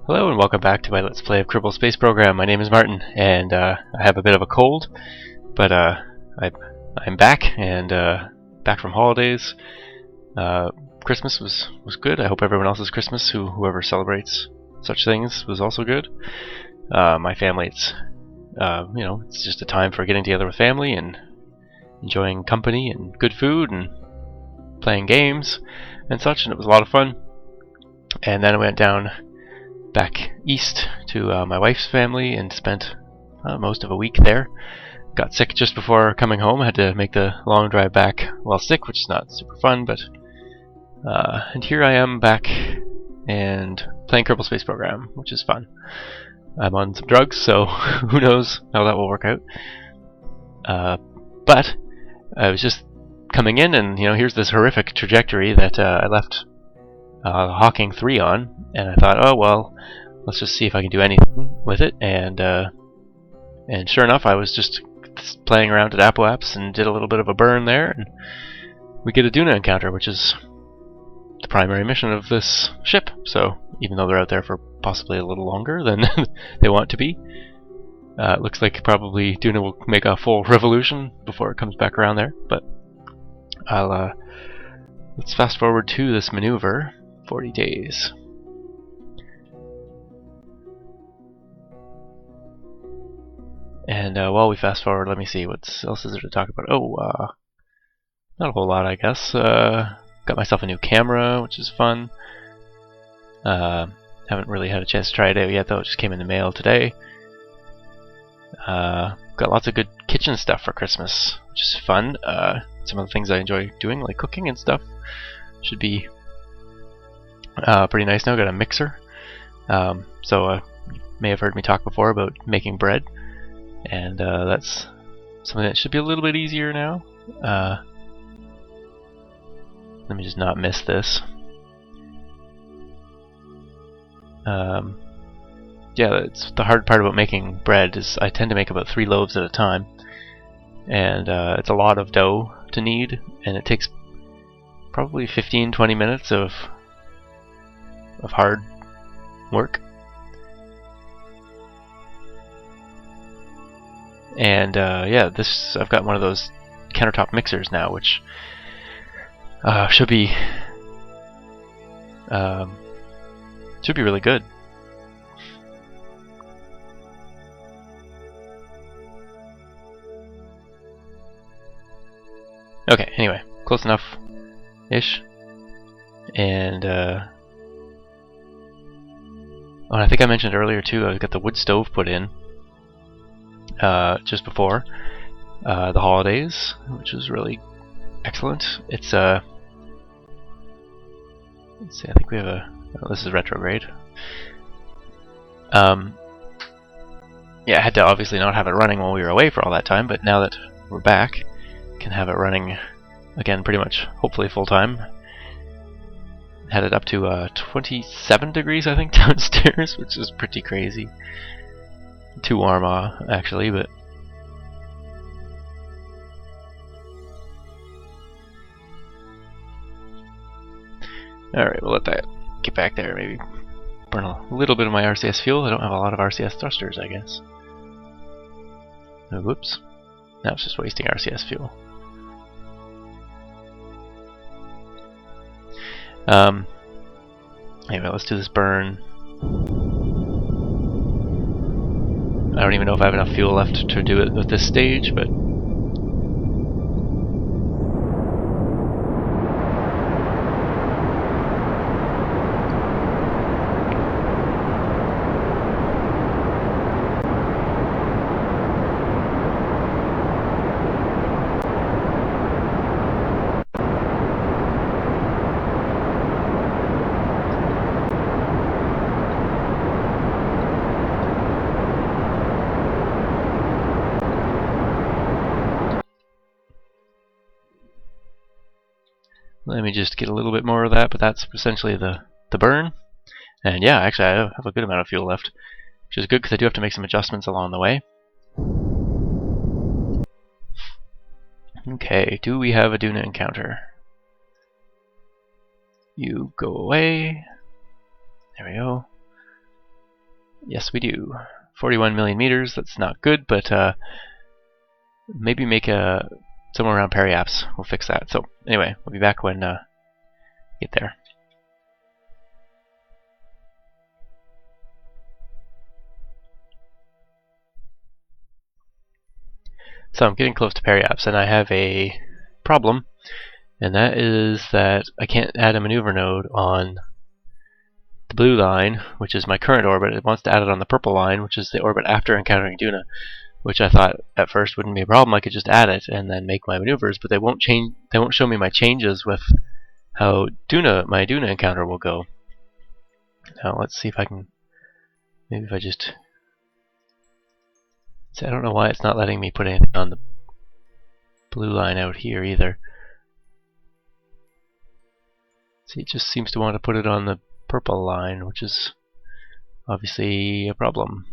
Hello and welcome back to my Let's Play of Kerbal Space Program. My name is Martin, and I have a bit of a cold, but I'm back and back from holidays. Christmas was good. I hope everyone else's Christmas, whoever celebrates such things, was also good. My family, it's just a time for getting together with family and enjoying company and good food and playing games and such, and it was a lot of fun. And then I went down back east to my wife's family and spent most of a week there. Got sick just before coming home. I had to make the long drive back while sick, which is not super fun, but and here I am back and playing Kerbal Space Program, which is fun. I'm on some drugs, so who knows how that will work out. But I was just coming in, and here's this horrific trajectory that I left Hawking 3 on, and I thought, oh well, let's just see if I can do anything with it, and sure enough, I was just playing around at Apps and did a little bit of a burn there, and we get a Duna encounter, which is the primary mission of this ship. So even though they're out there for possibly a little longer than they want to be, it looks like probably Duna will make a full revolution before it comes back around there. But let's fast forward to this maneuver. 40 days. And while we fast forward, let me see what else is there to talk about. Not a whole lot, I guess. Got myself a new camera, which is fun. Haven't really had a chance to try it out yet, though. It just came in the mail today. Got lots of good kitchen stuff for Christmas, which is fun. Some of the things I enjoy doing, like cooking and stuff, should be pretty nice now. Got a mixer. So you may have heard me talk before about making bread, and that's something that should be a little bit easier now. Let me just not miss this. Yeah, it's the hard part about making bread is I tend to make about 3 loaves at a time, and it's a lot of dough to knead, and it takes probably 15-20 minutes of hard work. And yeah, I've got one of those countertop mixers now, which should be really good. Okay, anyway, close enough ish. And and I think I mentioned earlier too, I got the wood stove put in just before the holidays, which was really excellent. It's let's see, I think we have this is retrograde. Yeah, I had to obviously not have it running while we were away for all that time, but now that we're back, can have it running again pretty much, hopefully full time. Had it up to 27 degrees, I think, downstairs, which is pretty crazy. Too warm, actually, but alright, we'll let that get back there. Maybe burn a little bit of my RCS fuel. I don't have a lot of RCS thrusters, I guess. Oh, whoops. Now it's just wasting RCS fuel. Anyway, let's do this burn. I don't even know if I have enough fuel left to do it with this stage, but let me just get a little bit more of that, but that's essentially the burn. And yeah, actually I have a good amount of fuel left, which is good because I do have to make some adjustments along the way. Okay, do we have a Duna encounter? You go away. There we go. Yes, we do. 41 million meters. That's not good, but maybe make a somewhere around periapse. We'll fix that. So anyway, we'll be back when get there. So I'm getting close to periapse, and I have a problem, and that is that I can't add a maneuver node on the blue line, which is my current orbit. It wants to add it on the purple line, which is the orbit after encountering Duna, which I thought at first wouldn't be a problem. I could just add it and then make my maneuvers, but they won't change. They won't show me my changes with how my Duna encounter will go. Now let's see if I can. Maybe if I just. See, I don't know why it's not letting me put anything on the blue line out here either. See, it just seems to want to put it on the purple line, which is obviously a problem.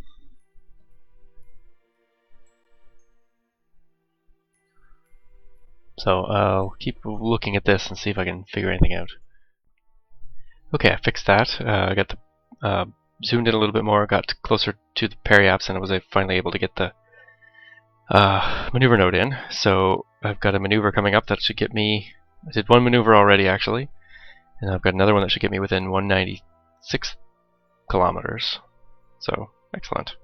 So I'll keep looking at this and see if I can figure anything out. Okay, I fixed that. I got the zoomed in a little bit more, got closer to the periapse, and I was finally able to get the maneuver node in. So I've got a maneuver coming up that should get me. I did one maneuver already, actually, and I've got another one that should get me within 196 kilometers. So excellent.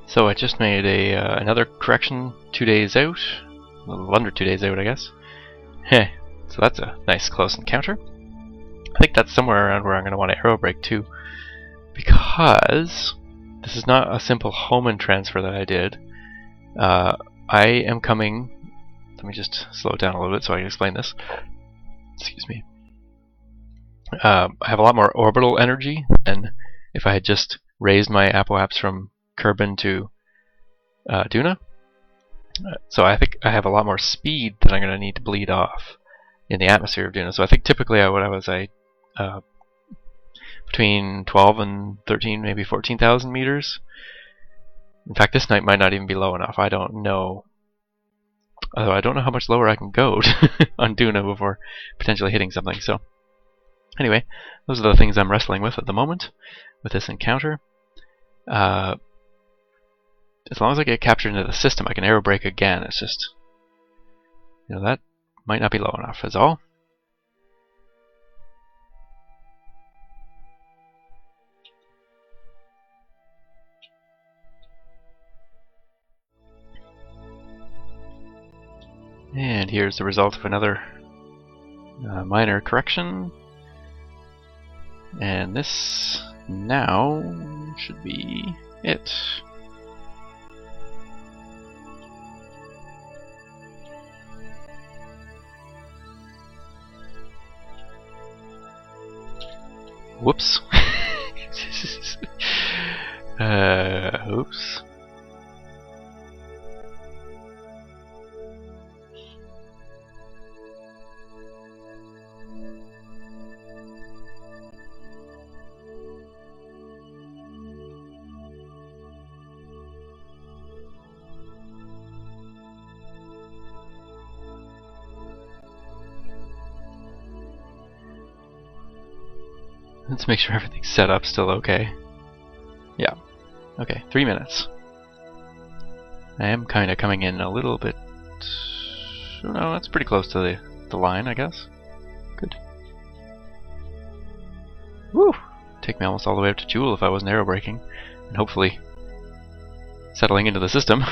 So I just made another correction 2 days out, a little under 2 days out, I guess. Heh. So that's a nice close encounter. I think that's somewhere around where I'm going to want to aero brake too, because this is not a simple Hohmann transfer that I did. I am coming. Let me just slow it down a little bit so I can explain this. Excuse me. I have a lot more orbital energy than if I had just raised my apoapse from Kerbal to Duna. So I think I have a lot more speed that I'm going to need to bleed off in the atmosphere of Duna. So I think typically between 12 and 13, maybe 14,000 meters. In fact, this night might not even be low enough. I don't know. Although I don't know how much lower I can go on Duna before potentially hitting something. So anyway, those are the things I'm wrestling with at the moment with this encounter. As long as I get captured into the system, I can aero brake again. It's just, that might not be low enough, is all. And here's the result of another minor correction. And this now should be it. Whoops. Oops. Let's make sure everything's set up still okay. Yeah. Okay, 3 minutes. I am kind of coming in a little bit. Oh, no, that's pretty close to the line, I guess. Good. Woo! Take me almost all the way up to Joule if I wasn't aero braking, and hopefully settling into the system.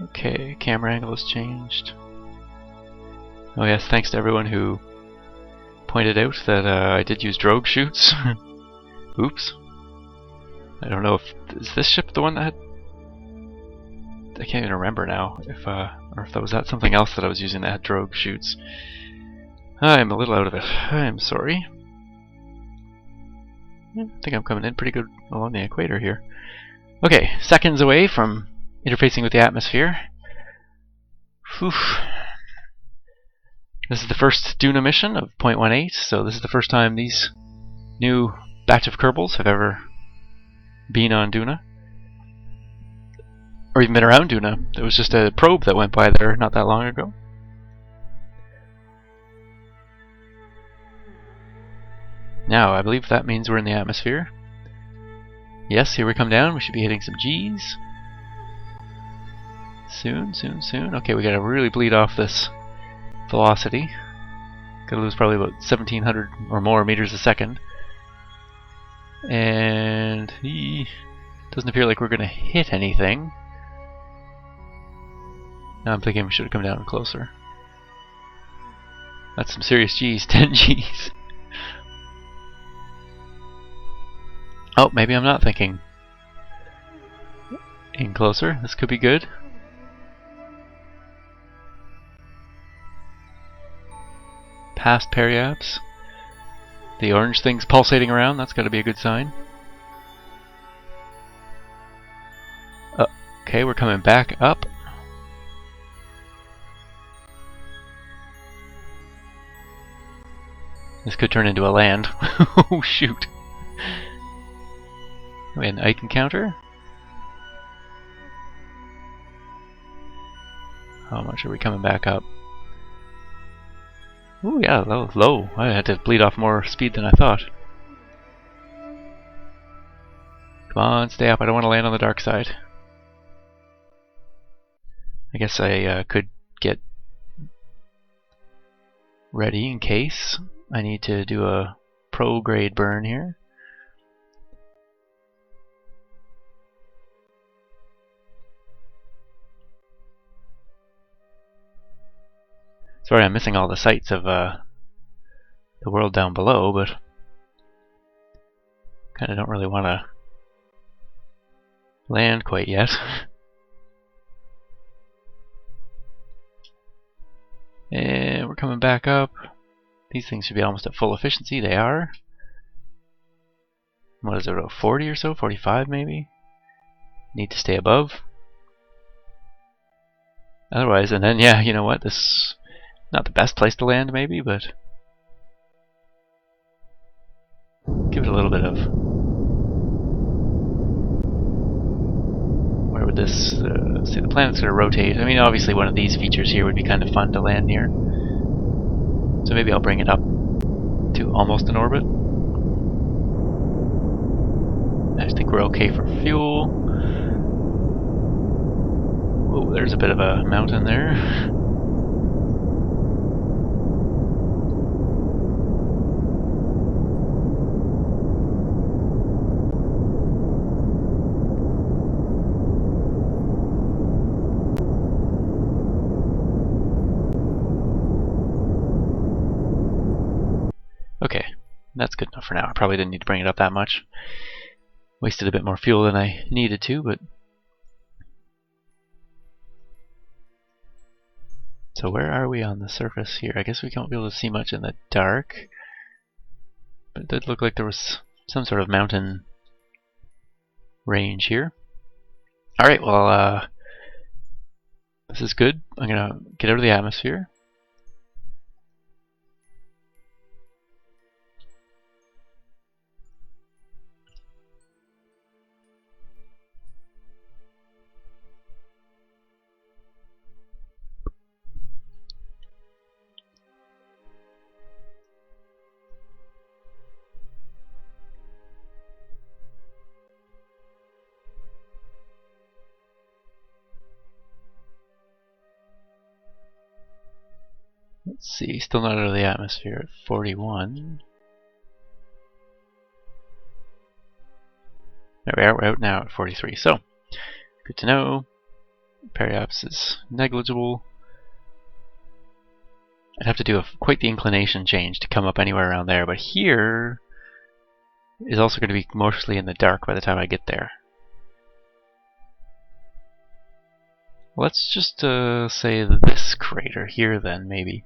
Okay, camera angle has changed. Oh yes, thanks to everyone who pointed out that I did use drogue chutes. Oops. I don't know is this ship the one that had... I can't even remember now or if that was something else that I was using that had drogue chutes. I'm a little out of it. I'm sorry. I think I'm coming in pretty good along the equator here. Okay, seconds away from interfacing with the atmosphere. Whew. This is the first Duna mission of 0.18, so this is the first time these new batch of Kerbals have ever been on Duna. Or even been around Duna. There was just a probe that went by there not that long ago. Now, I believe that means we're in the atmosphere. Yes, here we come down. We should be hitting some G's. Soon, soon, soon. Okay, we gotta really bleed off this velocity. Gotta lose probably about 1700 or more meters a second. And he doesn't appear like we're gonna hit anything. Now I'm thinking we should have come down closer. That's some serious G's, 10 G's. Oh, maybe I'm not thinking. In closer, this could be good. Past periaps. The orange thing's pulsating around, that's gotta be a good sign. Okay, we're coming back up. This could turn into a land. Oh shoot. We had an Ike encounter. How much are we coming back up? Ooh, yeah, that was low. I had to bleed off more speed than I thought. Come on, stay up. I don't want to land on the dark side. I guess I could get ready in case I need to do a pro-grade burn here. Sorry, I'm missing all the sights of the world down below, but kind of don't really want to land quite yet. And we're coming back up. These things should be almost at full efficiency. They are. What is it, about 40 or so? 45 maybe? Need to stay above. Otherwise, and then, yeah, you know what? This not the best place to land maybe, but give it a little bit of... Where would this... see, the planet's going to rotate. I mean, obviously one of these features here would be kind of fun to land near. So maybe I'll bring it up to almost an orbit. I think we're okay for fuel. Whoa, there's a bit of a mountain there. Okay, that's good enough for now. I probably didn't need to bring it up that much. Wasted a bit more fuel than I needed to, but... So where are we on the surface here? I guess we won't be able to see much in the dark. But it did look like there was some sort of mountain range here. Alright, well, this is good. I'm gonna get out of the atmosphere. Let's see, still not out of the atmosphere at 41. There we are, we're out now at 43. So, good to know. Periaps is negligible. I'd have to do quite the inclination change to come up anywhere around there, but here is also going to be mostly in the dark by the time I get there. Let's just say this crater here then, maybe.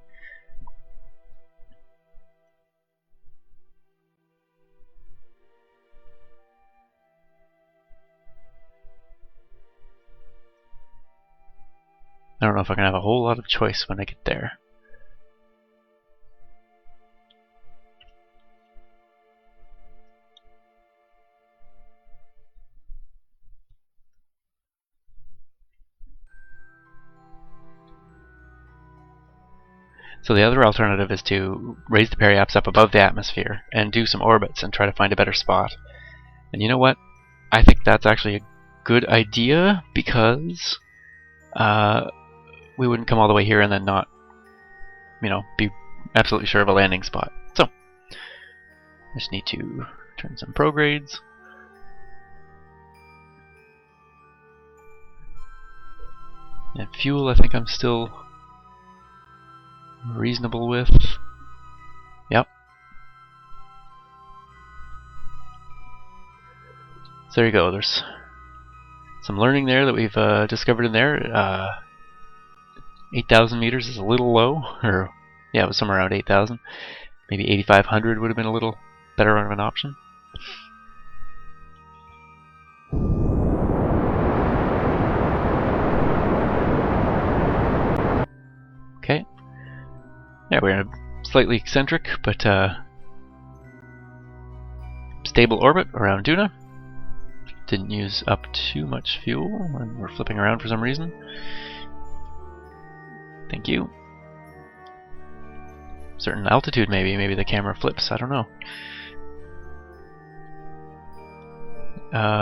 I don't know if I'm going to have a whole lot of choice when I get there. So the other alternative is to raise the periaps up above the atmosphere and do some orbits and try to find a better spot. And you know what? I think that's actually a good idea, because we wouldn't come all the way here and then not, be absolutely sure of a landing spot. So, I just need to turn some progrades. And fuel, I think I'm still reasonable with. Yep. So there you go. There's some learning there that we've discovered in there. 8,000 meters is a little low, or yeah, it was somewhere around 8,000. Maybe 8,500 would have been a little better of an option. Okay. Yeah, we're in a slightly eccentric but stable orbit around Duna. Didn't use up too much fuel, and we're flipping around for some reason. Thank you. Certain altitude, maybe the camera flips. I don't know.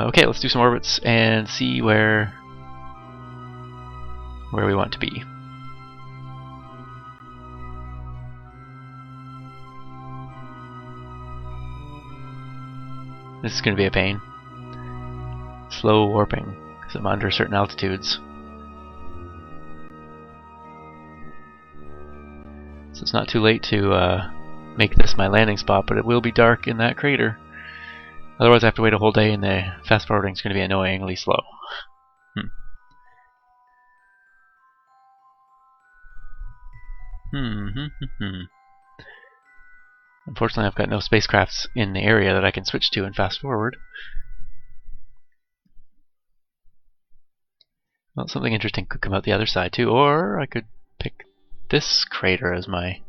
Okay, let's do some orbits and see where we want to be. This is going to be a pain. Slow warping, because I'm under certain altitudes. So it's not too late to make this my landing spot, but it will be dark in that crater. Otherwise I have to wait a whole day, and the fast forwarding is going to be annoyingly slow. Unfortunately, I've got no spacecrafts in the area that I can switch to and fast forward. Well, something interesting could come out the other side too, or I could pick this crater as my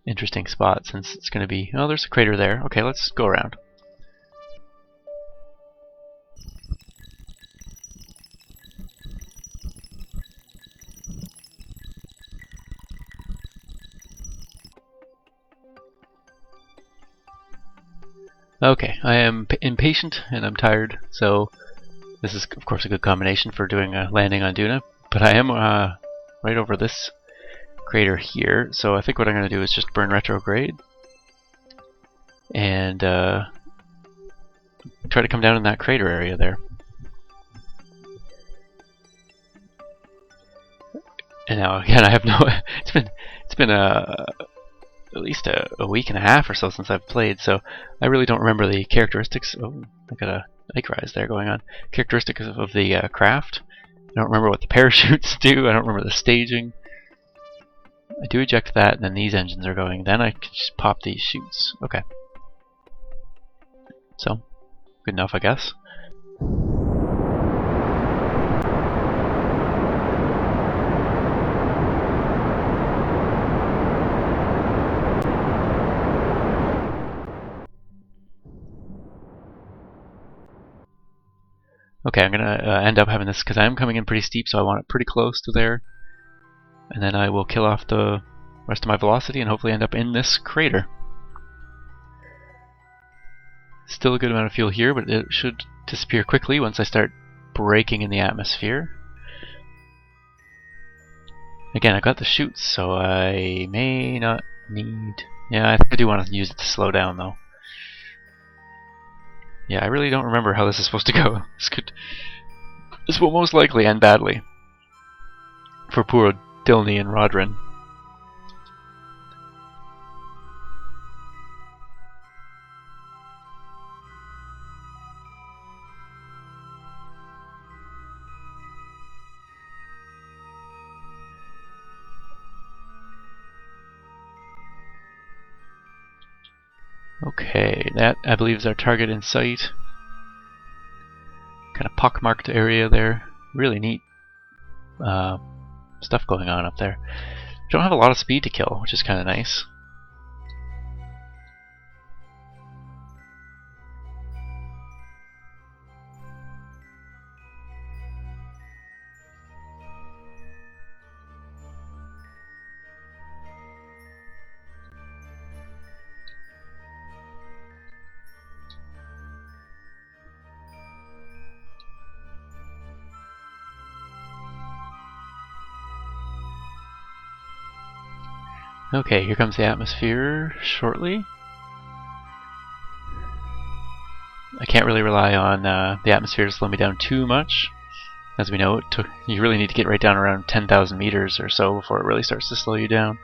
interesting spot, since it's going to be... Oh, there's a crater there. Okay, let's go around. Okay, I am impatient and I'm tired, so this is of course a good combination for doing a landing on Duna, but I am right over this crater here, so I think what I'm going to do is just burn retrograde and try to come down in that crater area there. And now again, I have no... it's been at least a week and a half or so since I've played, so I really don't remember the characteristics. Oh, I got a lake rise there going on. Characteristics of the craft. I don't remember what the parachutes do. I don't remember the staging. I do eject that, and then these engines are going. Then I can just pop these chutes. Okay. So, good enough, I guess. Okay, I'm gonna end up having this, because I am coming in pretty steep, so I want it pretty close to there. And then I will kill off the rest of my velocity and hopefully end up in this crater. Still a good amount of fuel here, but it should disappear quickly once I start breaking in the atmosphere. Again, I got the chutes, so I may not need... Yeah, I think I do want to use it to slow down, though. Yeah, I really don't remember how this is supposed to go. This will most likely end badly for poor Dilney and Rodrin. Okay, that I believe is our target in sight. Kind of pockmarked area there. Really neat stuff going on up there. Don't have a lot of speed to kill, which is kind of nice. Okay, here comes the atmosphere shortly. I can't really rely on the atmosphere to slow me down too much. As we know, you really need to get right down around 10,000 meters or so before it really starts to slow you down.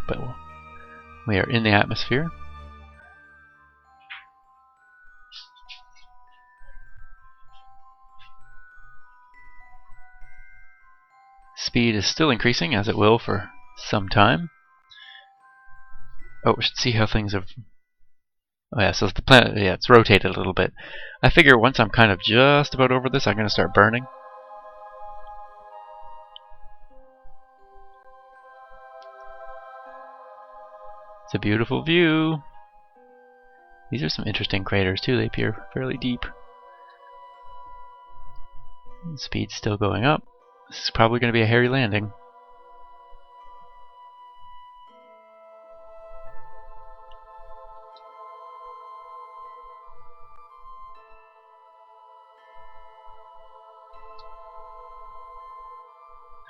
But we are in the atmosphere. Speed is still increasing, as it will for some time. Oh, we should see how things have... Oh yeah, so the planet, yeah, it's rotated a little bit. I figure once I'm kind of just about over this, I'm going to start burning. It's a beautiful view. These are some interesting craters too, they appear fairly deep. Speed's still going up. This is probably going to be a hairy landing.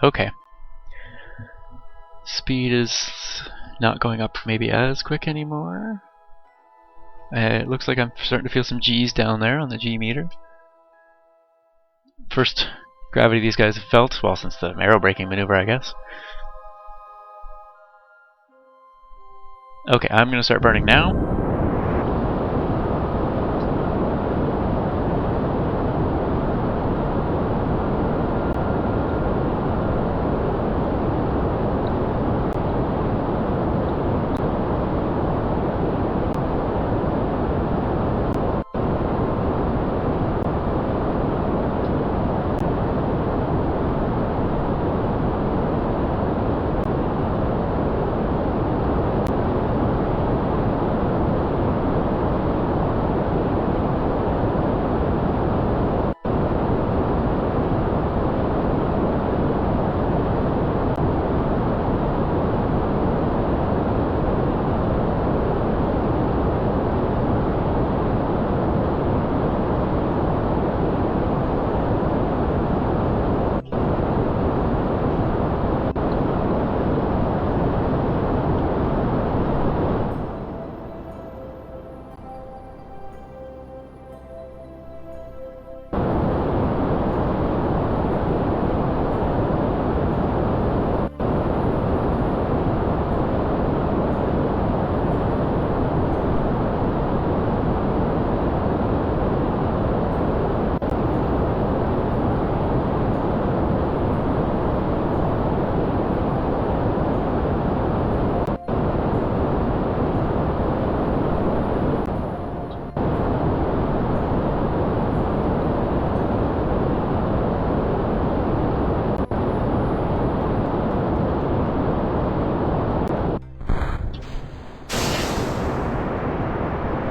Okay. Speed is not going up maybe as quick anymore. It looks like I'm starting to feel some G's down there on the G meter. First gravity these guys have felt, well, since the aero braking maneuver, I guess. Okay, I'm going to start burning now.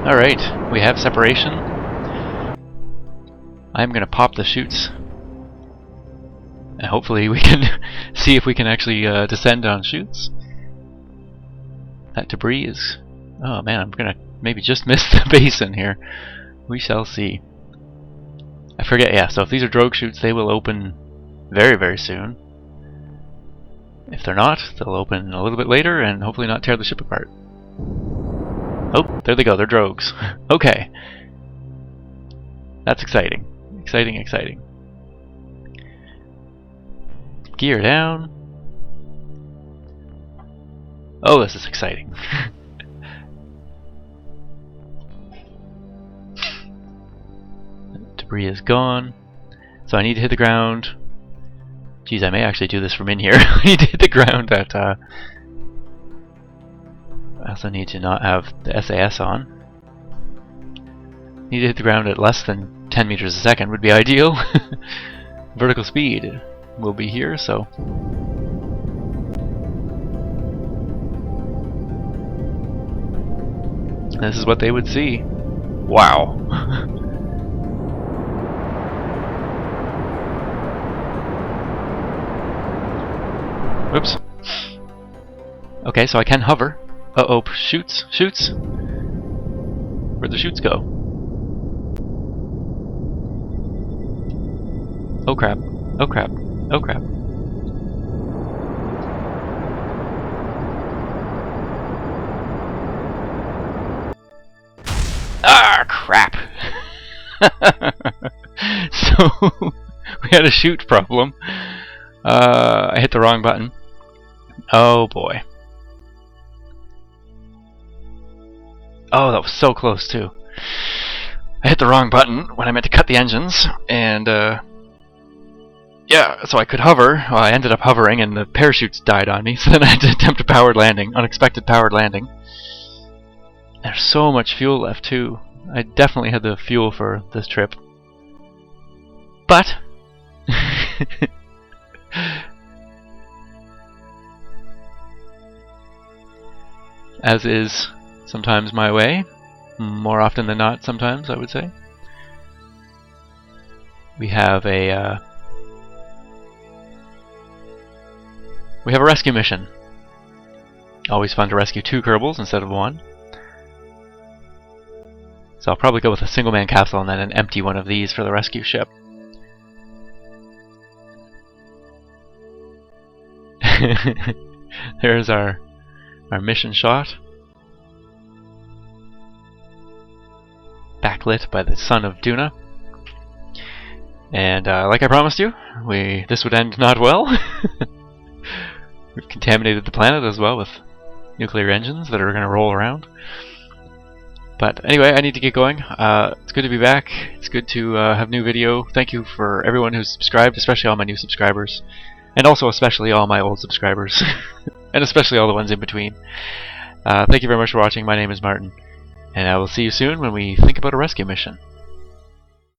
Alright, we have separation. I'm going to pop the chutes. And hopefully we can see if we can actually descend on chutes. That debris is... Oh man, I'm going to maybe just miss the basin here. We shall see. I forget, yeah, so if these are drogue chutes, they will open very, very soon. If they're not, they'll open a little bit later and hopefully not tear the ship apart. Oh, there they go, they're drogues. Okay. That's exciting. Exciting, exciting. Gear down. Oh, this is exciting. Debris is gone. So I need to hit the ground. Geez, I may actually do this from in here. I need to hit the ground at... I also need to not have the SAS on. Need to hit the ground at less than 10 meters a second would be ideal. Vertical speed will be here, so... This is what they would see. Wow. Whoops. Okay, so I can hover. Uh-oh, shoots, shoots. Where'd the shoots go? Oh crap. Oh crap. Oh crap. Ah, crap! So, we had a shoot problem. I hit the wrong button. Oh boy. Oh, that was so close too. I hit the wrong button when I meant to cut the engines, and yeah, so I could hover. Well, I ended up hovering, and the parachutes died on me, so then I had to attempt a powered landing, unexpected powered landing. There's so much fuel left too. I definitely had the fuel for this trip. But as is sometimes my way, more often than not sometimes, I would say, we have a rescue mission. Always fun to rescue 2 Kerbals instead of 1. So I'll probably go with a single-man capsule and then an empty one of these for the rescue ship. There's our mission shot. Backlit by the sun of Duna. And like I promised you, this would end not well. We've contaminated the planet as well with nuclear engines that are going to roll around. But anyway, I need to get going. It's good to be back. It's good to have new video. Thank you for everyone who's subscribed, especially all my new subscribers. And also especially all my old subscribers. And especially all the ones in between. Thank you very much for watching. My name is Martin. And I will see you soon when we think about a rescue mission.